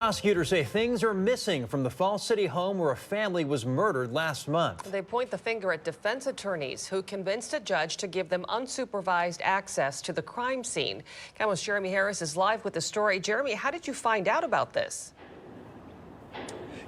Prosecutors say things are missing from the Falls City home where a family was murdered last month. They point the finger at defense attorneys who convinced a judge to give them unsupervised access to the crime scene. KOMO's Jeremy Harris is live with the story. Jeremy, how did you find out about this?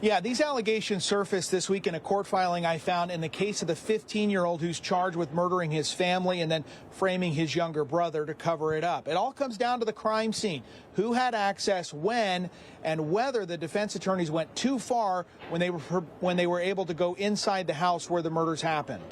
Yeah, these allegations surfaced this week in a court filing I found in the case of the 15-year-old who's charged with murdering his family and then framing his younger brother to cover it up. It all comes down to the crime scene, who had access when, and whether the defense attorneys went too far when they were able to go inside the house where the murders happened.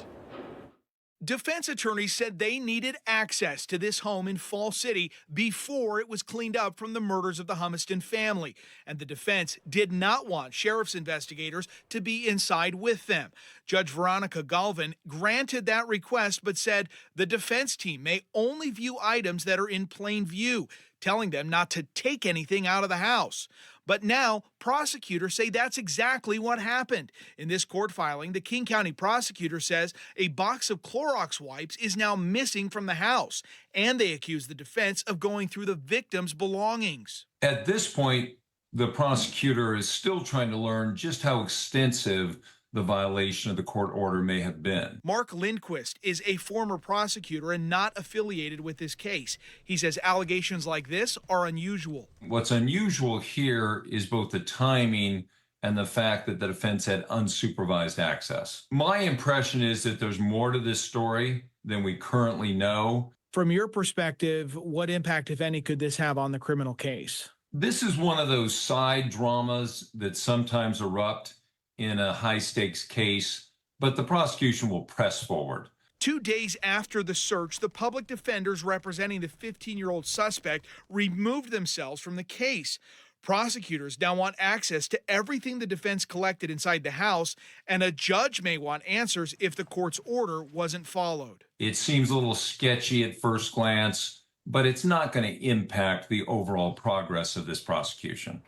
Defense attorneys said they needed access to this home in Falls City before it was cleaned up from the murders of the Humiston family. And the defense did not want sheriff's investigators to be inside with them. Judge Veronica Galvin granted that request, but said the defense team may only view items that are in plain view, telling them not to take anything out of the house. But now, prosecutors say that's exactly what happened. In this court filing, the King County prosecutor says a box of Clorox wipes is now missing from the house, and they accuse the defense of going through the victim's belongings. At this point, the prosecutor is still trying to learn just how extensive the violation of the court order may have been. Mark Lindquist is a former prosecutor and not affiliated with this case. He says allegations like this are unusual. What's unusual here is both the timing and the fact that the defense had unsupervised access. My impression is that there's more to this story than we currently know. From your perspective, what impact, if any, could this have on the criminal case? This is one of those side dramas that sometimes erupt in a high-stakes case, but the prosecution will press forward. 2 days after the search, the public defenders representing the 15-year-old suspect removed themselves from the case. Prosecutors now want access to everything the defense collected inside the house, and a judge may want answers if the court's order wasn't followed. It seems a little sketchy at first glance, but it's not going to impact the overall progress of this prosecution.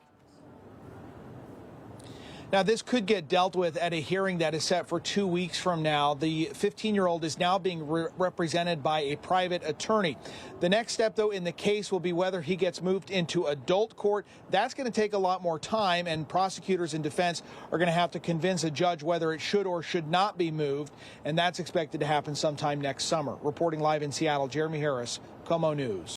Now, this could get dealt with at a hearing that is set for 2 weeks from now. The 15-year-old is now being represented by a private attorney. The next step, though, in the case will be whether he gets moved into adult court. That's going to take a lot more time, and prosecutors and defense are going to have to convince a judge whether it should or should not be moved, and that's expected to happen sometime next summer. Reporting live in Seattle, Jeremy Harris, KOMO News.